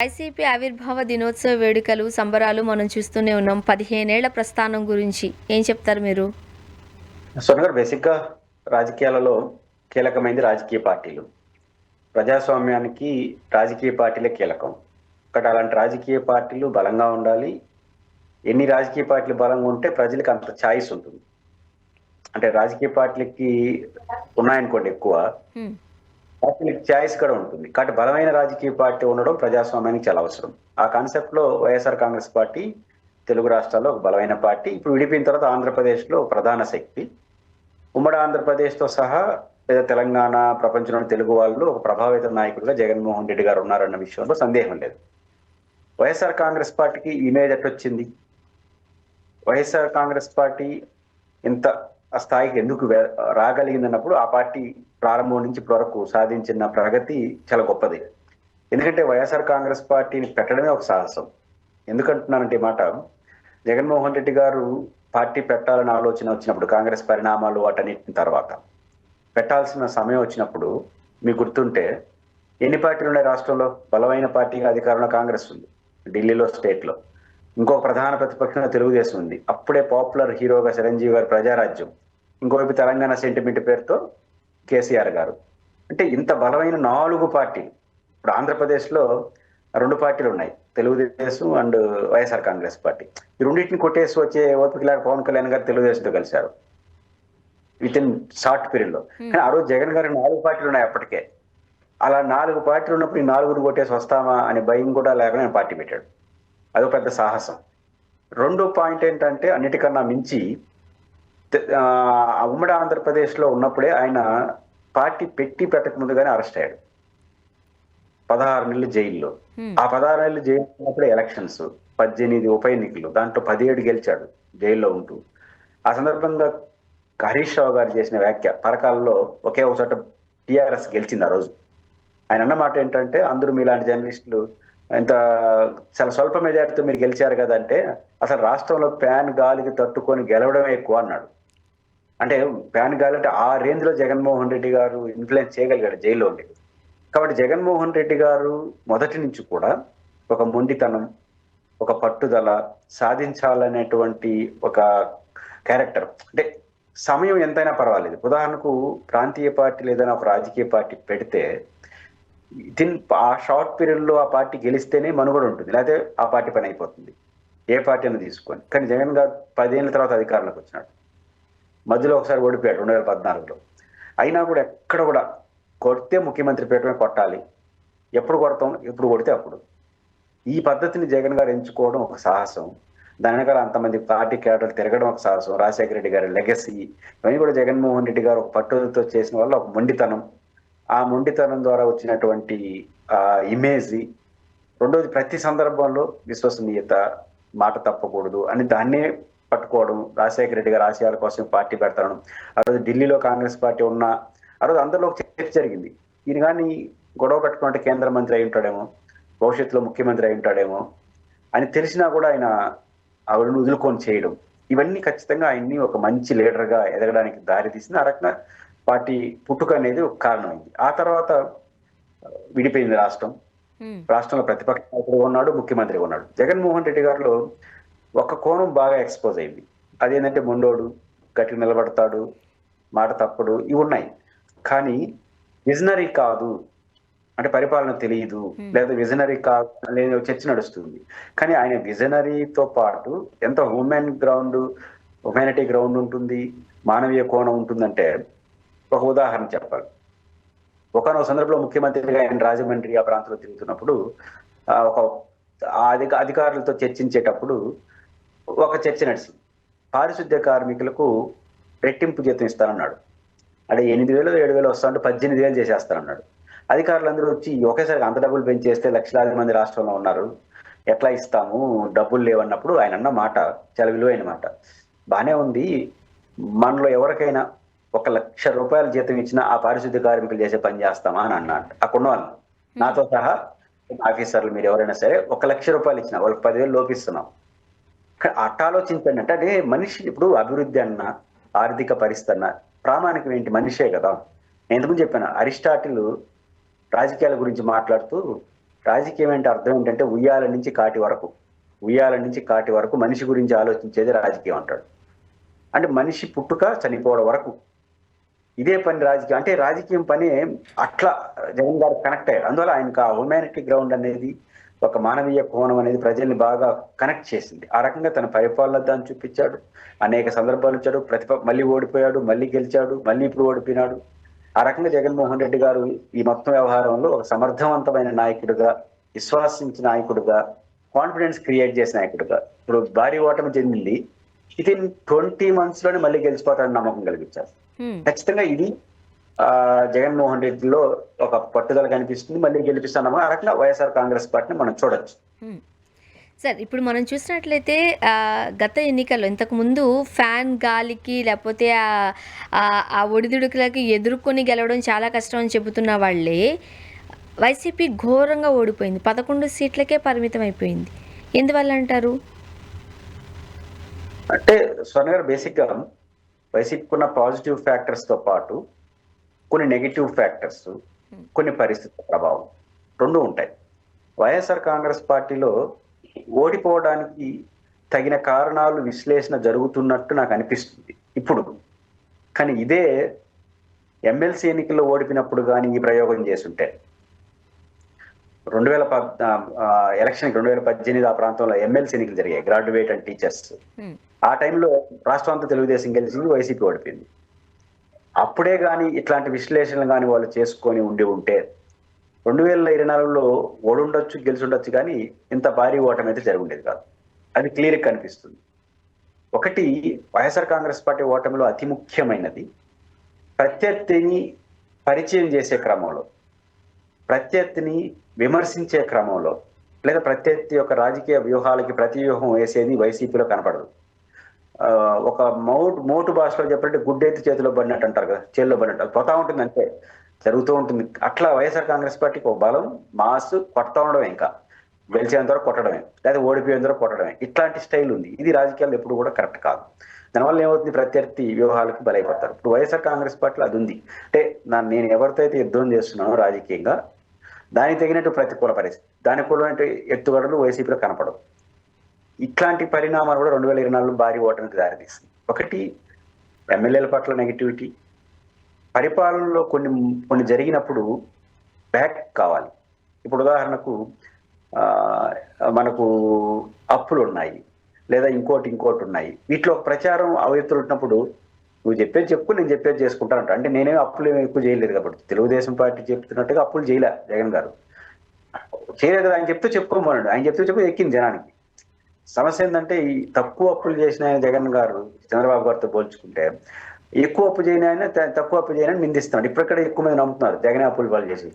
YCP ఆవిర్భావ దినోత్సవ వేడుకలు, సంబరాలు మనం చూస్తూనే ఉన్నాం. 15 ఏళ్ల ప్రస్థానం గురించి ఏం చెప్తారు మీరు? స్వర్ణ గారు, బేసిక్గా రాజకీయాలలో కీలకమైనది రాజకీయ పార్టీలు. ప్రజాస్వామ్యానికి రాజకీయ పార్టీలే కీలకం. అలాంటి రాజకీయ పార్టీలు బలంగా ఉండాలి. ఎన్ని రాజకీయ పార్టీలు బలంగా ఉంటే ప్రజలకు అంత ఛాయిస్ ఉంటుంది. అంటే రాజకీయ పార్టీలకి ఉన్నాయనుకోండి ఎక్కువ, పార్టీలకి ఛాయిస్ కూడా ఉంటుంది. కాబట్టి బలమైన రాజకీయ పార్టీ ఉండడం ప్రజాస్వామ్యానికి చాలా అవసరం. ఆ కాన్సెప్ట్ లో వైఎస్ఆర్ కాంగ్రెస్ పార్టీ తెలుగు రాష్ట్రాల్లో ఒక బలమైన పార్టీ. ఇప్పుడు విడిపోయిన తర్వాత ఆంధ్రప్రదేశ్లో ప్రధాన శక్తి. ఉమ్మడి ఆంధ్రప్రదేశ్తో సహా లేదా తెలంగాణ, ప్రపంచంలోని తెలుగు వాళ్ళు ఒక ప్రభావిత నాయకుడిగా జగన్మోహన్ రెడ్డి గారు ఉన్నారన్న విషయంలో సందేహం లేదు. వైఎస్ఆర్ కాంగ్రెస్ పార్టీకి ఇమేజ్ ఎట్టొచ్చింది? వైఎస్ఆర్ కాంగ్రెస్ పార్టీ ఇంత ఆ స్థాయికి ఎందుకు రాగలిగిందన్నప్పుడు ఆ పార్టీ ప్రారంభం నుంచి వరకు సాధించిన ప్రగతి చాలా గొప్పది. ఎందుకంటే వైఎస్ఆర్ కాంగ్రెస్ పార్టీని పెట్టడమే ఒక సాహసం. ఎందుకంటున్నానంటే ఈ మాట, జగన్మోహన్ రెడ్డి గారు పార్టీ పెట్టాలని ఆలోచన వచ్చినప్పుడు, కాంగ్రెస్ పరిణామాలు వాటన్నిటి తర్వాత పెట్టాల్సిన సమయం వచ్చినప్పుడు, మీకు గుర్తుంటే ఎన్ని పార్టీలు ఉన్నాయి రాష్ట్రంలో? బలమైన పార్టీగా అధికారంలో కాంగ్రెస్ ఉంది, ఢిల్లీలో, స్టేట్లో. ఇంకొక ప్రధాన ప్రతిపక్షంగా తెలుగుదేశం ఉంది. అప్పుడే పాపులర్ హీరోగా చిరంజీవి గారు ప్రజారాజ్యం, ఇంకోవైపు తెలంగాణ సెంటిమెంట్ పేరుతో కేసీఆర్ గారు. అంటే ఇంత బలమైన 4 పార్టీలు. ఇప్పుడు ఆంధ్రప్రదేశ్లో 2 పార్టీలు ఉన్నాయి, తెలుగుదేశం అండ్ వైఎస్ఆర్ కాంగ్రెస్ పార్టీ. ఈ రెండింటిని కొట్టేసి వచ్చే ఓపిక లేక పవన్ కళ్యాణ్ గారు తెలుగుదేశంతో కలిశారు విత్ ఇన్ షార్ట్ పీరియడ్ లో. కానీ ఆ రోజు జగన్ గారు 4 పార్టీలు ఉన్నాయి అప్పటికే. అలా 4 పార్టీలు ఉన్నప్పుడు ఈ 4 కొట్టేసి వస్తామా అనే భయం కూడా లేకుండా ఆయన పార్టీ పెట్టాడు. అదో పెద్ద సాహసం. రెండో పాయింట్ ఏంటంటే, అన్నిటికన్నా మించి ఉమ్మడి ఆంధ్రప్రదేశ్లో ఉన్నప్పుడే ఆయన పార్టీ పెట్టక ముందుగానే అరెస్ట్ అయ్యాడు. 16 నెలలు జైల్లో. ఆ 16 నెలలు జైలు ఉన్నప్పుడే ఎలక్షన్స్, 18 ఉప ఎన్నికలు, దాంట్లో 17 గెలిచాడు జైల్లో ఉంటూ. ఆ సందర్భంగా హరీష్ రావు గారు చేసిన వ్యాఖ్య, పరకాలలో ఒకే ఒక చోట టిఆర్ఎస్ గెలిచింది ఆ రోజు. ఆయన అన్న మాట ఏంటంటే, అందరూ మీలాంటి జర్నలిస్టులు ఇంత చాలా స్వల్ప మెజార్టీతో మీరు గెలిచారు కదంటే, అసలు రాష్ట్రంలో ఫ్యాన్ గాలికి తట్టుకొని గెలవడమే ఎక్కువ అన్నాడు. అంటే ఫ్యాన్ గాలి అంటే ఆ రేంజ్ లో జగన్మోహన్ రెడ్డి గారు ఇన్ఫ్లుయెన్స్ చేయగలిగాడు జైల్లో ఉండి. కాబట్టి జగన్మోహన్ రెడ్డి గారు మొదటి నుంచి కూడా ఒక మొండితనం, ఒక పట్టుదల, సాధించాలనేటువంటి ఒక క్యారెక్టర్. అంటే సమయం ఎంతైనా పర్వాలేదు. ఉదాహరణకు ప్రాంతీయ పార్టీలు ఏదైనా ఒక రాజకీయ పార్టీ పెడితే ఆ షార్ట్ పీరియడ్ లో ఆ పార్టీ గెలిస్తేనే మనుగడ ఉంటుంది, లేకపోతే ఆ పార్టీ పని అయిపోతుంది, ఏ పార్టీ అని తీసుకొని. కానీ జగన్ గారు 10 ఏళ్ళ తర్వాత అధికారంలోకి వచ్చినాడు. మధ్యలో ఒకసారి ఓడిపోయాడు 2014లో. అయినా కూడా ఎక్కడ కూడా కొడితే ముఖ్యమంత్రి పీఠమే కొట్టాలి, ఎప్పుడు కొడతాం, ఎప్పుడు కొడితే అప్పుడు. ఈ పద్ధతిని జగన్ గారు ఎంచుకోవడం ఒక సాహసం. దాని వెనకాల అంతమంది పార్టీ క్యాడర్లు తిరగడం ఒక సాహసం. రాజశేఖర రెడ్డి గారి లెగసీ, ఇవన్నీ కూడా జగన్మోహన్ రెడ్డి గారు ఒక పట్టుదలతో చేసిన వల్ల ఒక మొండితనం. ఆ మొండితనం ద్వారా వచ్చినటువంటి ఇమేజ్. రెండోది, ప్రతి సందర్భంలో విశ్వసనీయత, మాట తప్పకూడదు అని దాన్నే పట్టుకోవడం. రాజశేఖర రెడ్డి గారు ఆశయాల కోసం పార్టీ పెడతాను. ఆ రోజు ఢిల్లీలో కాంగ్రెస్ పార్టీ ఉన్న ఆ రోజు అందరిలో చర్చ జరిగింది, ఈయన కానీ గొడవ పెట్టుకుంటే కేంద్ర మంత్రి అయి ఉంటాడేమో, భవిష్యత్తులో ముఖ్యమంత్రి అయి ఉంటాడేమో అని తెలిసినా కూడా ఆయన ఆవిడను వదులుకొని చేయడం. ఇవన్నీ ఖచ్చితంగా ఆయన్ని ఒక మంచి లీడర్గా ఎదగడానికి దారి తీసింది. ఆ రకంగా పార్టీ పుట్టుక అనేది ఒక కారణమైంది. ఆ తర్వాత విడిపోయింది రాష్ట్రం. రాష్ట్రంలో ప్రతిపక్ష నాయకుడు ఉన్నాడు, ముఖ్యమంత్రి ఉన్నాడు. జగన్మోహన్ రెడ్డి గారిలో ఒక కోణం బాగా ఎక్స్పోజ్ అయింది. అదేంటంటే మొండోడు, గట్టిగా నిలబడతాడు, మాట తప్పడు, ఇవి ఉన్నాయి. కానీ విజనరీ కాదు, అంటే పరిపాలన తెలియదు, లేదా విజనరీ కాదు అనేది చర్చ నడుస్తుంది. కానీ ఆయన విజనరీతో పాటు ఎంత హ్యుమానిటీ గ్రౌండ్ ఉంటుంది, మానవీయ కోణం ఉంటుందంటే, ఒక ఉదాహరణ చెప్పాలి. ఒకనొక సందర్భంలో ముఖ్యమంత్రిగా ఆయన రాజమండ్రి ఆ ప్రాంతంలో తిరుగుతున్నప్పుడు ఒక అధికారులతో చర్చించేటప్పుడు ఒక చర్చ నడిచింది. పారిశుద్ధ్య కార్మికులకు రెట్టింపు జీతం ఇస్తానన్నాడు. అంటే 8,000 7,000 వస్తానంటే 18,000 చేసేస్తానన్నాడు. అధికారులందరూ వచ్చి ఒకేసారి అంత డబ్బులు పెంచేస్తే లక్షలాది మంది రాష్ట్రంలో ఉన్నారు, ఎట్లా ఇస్తాము, డబ్బులు లేవన్నప్పుడు ఆయన అన్న మాట చాలా విలువైన మాట. బానే ఉంది, మనలో ఎవరికైనా 1,00,000 రూపాయల జీతం ఇచ్చినా ఆ పారిశుద్ధ్య కార్మికులు చేసే పని చేస్తామా అని అన్నాడు. అక్కడ ఉన్న వాళ్ళు, నాతో సహా ఆఫీసర్లు, మీరు ఎవరైనా సరే 1,00,000 రూపాయలు ఇచ్చినా వాళ్ళకి 10,000 లోపిస్తున్నాం. అట్ట ఆలోచించండి. అంటే అదే మనిషి. ఇప్పుడు అభివృద్ధి అన్న, ఆర్థిక పరిస్థితి అన్న ప్రామాణికం ఏంటి? మనిషే కదా. నేను ఎందుకు చెప్పాను, అరిస్టాటిల్ రాజకీయాల గురించి మాట్లాడుతూ రాజకీయం అంటే అర్థం ఏంటంటే ఉయ్యాల నుంచి కాటి వరకు మనిషి గురించి ఆలోచించేది రాజకీయం అంటాడు. అంటే మనిషి పుట్టుక చనిపోవడం వరకు ఇదే పని రాజకీయం. అంటే రాజకీయం పని అట్లా జగన్ గారు కనెక్ట్ అయ్యారు. అందువల్ల ఆయనకు ఆ హ్యుమానిటీ గ్రౌండ్ అనేది, ఒక మానవీయ కోణం అనేది ప్రజల్ని బాగా కనెక్ట్ చేసింది. ఆ రకంగా తన పరిపాలన దాన్ని చూపించాడు. అనేక సందర్భాలు ఇచ్చాడు. మళ్ళీ ఓడిపోయాడు, మళ్ళీ గెలిచాడు, మళ్ళీ ఇప్పుడు ఓడిపోయినాడు. ఆ రకంగా జగన్మోహన్ రెడ్డి గారు ఈ మొత్తం వ్యవహారంలో ఒక సమర్థవంతమైన నాయకుడిగా, విశ్వాసించిన నాయకుడిగా, కాన్ఫిడెన్స్ క్రియేట్ చేసిన నాయకుడిగా, ఇప్పుడు భారీ ఓటమి చెందింది, ఇది 20 months లోనే మళ్ళీ గెలిచిపోతాడని నమ్మకం కలిగించారు. ఖచ్చితంగా ఇది జగన్మోహన్ రెడ్డిలో ఒక పట్టుదల కనిపిస్తుంది. మళ్ళీ గెలిపిస్తానమ్మా. ఆ రకంగా వైఎస్ఆర్ కాంగ్రెస్ పార్టీని మనం చూడొచ్చు. సార్, ఇప్పుడు మనం చూసినట్లయితే గత ఎన్నికల్లో ఇంతకుముందు ఫ్యాన్ గాలికి లేకపోతే ఆ ఒడిదుడుకులకి ఎదుర్కొని గెలవడం చాలా కష్టం అని చెబుతున్న వాళ్ళే వైసీపీ ఘోరంగా ఓడిపోయింది. 11 సీట్లకే పరిమితం అయిపోయింది. ఎందువల్ల అంటారు? అంటే స్వర్ణ గారు, బేసిక్ గా వైసీపీకి ఉన్న పాజిటివ్ ఫ్యాక్టర్స్ తో పాటు కొన్ని నెగిటివ్ ఫ్యాక్టర్స్, కొన్ని పరిస్థితుల ప్రభావం రెండు ఉంటాయి. వైఎస్ఆర్ కాంగ్రెస్ పార్టీలో ఓడిపోవడానికి తగిన కారణాలు విశ్లేషణ జరుగుతున్నట్టు నాకు అనిపిస్తుంది ఇప్పుడు. కానీ ఇదే ఎమ్మెల్సీ ఎన్నికల్లో ఓడిపినప్పుడు కానీ ఈ ప్రయోగం చేసుంటే, 2018 ఆ ప్రాంతంలో ఎమ్మెల్సీ ఎన్నికలు జరిగాయి, గ్రాడ్యుయేట్ అండ్ టీచర్స్. ఆ టైంలో రాష్ట్రం అంతా తెలుగుదేశం గెలిచింది, వైసీపీ ఓడిపోయింది. అప్పుడే కానీ ఇట్లాంటి విశ్లేషణలు కానీ వాళ్ళు చేసుకొని ఉంటే 2024లో ఓడుండొచ్చు, గెలిచుండొచ్చు, కానీ ఇంత భారీ ఓటమి అయితే జరిగి ఉండేది కాదు. అది క్లియర్గా కనిపిస్తుంది. ఒకటి, వైఎస్ఆర్ కాంగ్రెస్ పార్టీ ఓటమిలో అతి ముఖ్యమైనది ప్రత్యర్థిని పరిచయం చేసే క్రమంలో, ప్రత్యర్థిని విమర్శించే క్రమంలో, లేదా ప్రత్యర్థి యొక్క రాజకీయ వ్యూహాలకి ప్రతివ్యూహం వేసేది వైసీపీలో కనపడదు. ఒక మోటు భాషలో చెప్పాలంటే గుడ్డెత్తి చేతిలో పడినట్టు అంటారు కదా, చేతిలో పడినట్టు అది పోతా ఉంటుంది, అంతే జరుగుతూ ఉంటుంది. అట్లా వైఎస్ఆర్ కాంగ్రెస్ పార్టీకి ఒక బలం, మాస్, కొడతా ఉండడమే, ఇంకా గెలిచేంత వరకు కొట్టడమే, లేదా ఓడిపోయేంత వరకు కొట్టడమే, ఇట్లాంటి స్టైల్ ఉంది. ఇది రాజకీయాలు ఎప్పుడు కూడా కరెక్ట్ కాదు. దానివల్ల ఏమవుతుంది, ప్రత్యర్థి వ్యూహాలకు బలైపోతారు. ఇప్పుడు వైఎస్ఆర్ కాంగ్రెస్ పార్టీలో అది ఉంది. అంటే నేను ఎవరితో అయితే యుద్ధం చేస్తున్నానో రాజకీయంగా, దానికి తగినట్టు ప్రతికూల పరిస్థితి, దానికి కూడా ఎత్తుగడలు వైసీపీలో కనపడవు. ఇట్లాంటి పరిణామాలు కూడా 2024 భారీ ఓటమికి దారితీస్తుంది. ఒకటి, ఎమ్మెల్యేల పట్ల నెగిటివిటీ, పరిపాలనలో కొన్ని జరిగినప్పుడు బ్యాక్ కావాలి. ఇప్పుడు ఉదాహరణకు మనకు అప్పులు ఉన్నాయి, లేదా ఇంకోటి ఉన్నాయి. వీటిలో ప్రచారం అవైతులు ఉన్నప్పుడు నువ్వు చెప్పేది చెప్పు, నేను చెప్పేది చేసుకుంటానంట. అంటే నేనేం అప్పులు ఎక్కువ చేయలేదు కాబట్టి, తెలుగుదేశం పార్టీ చెప్తున్నట్టుగా అప్పులు చేయలే జగన్ గారు, చేయలేదు కదా. ఆయన చెప్తే చెప్పుకోమన్నాడు, ఆయన చెప్తే ఎక్కింది జనానికి. సమస్య ఏంటంటే, ఈ తక్కువ అప్పులు చేసిన ఆయన జగన్ గారు చంద్రబాబు గారితో పోల్చుకుంటే, ఎక్కువ అప్పు చేయని ఆయన తక్కువ అప్పు చేయని నిందిస్తున్నాడు. ఇప్పటికడే ఎక్కువ మంది నమ్ముతున్నారు జగన్ అప్పులు వాళ్ళు చేసి.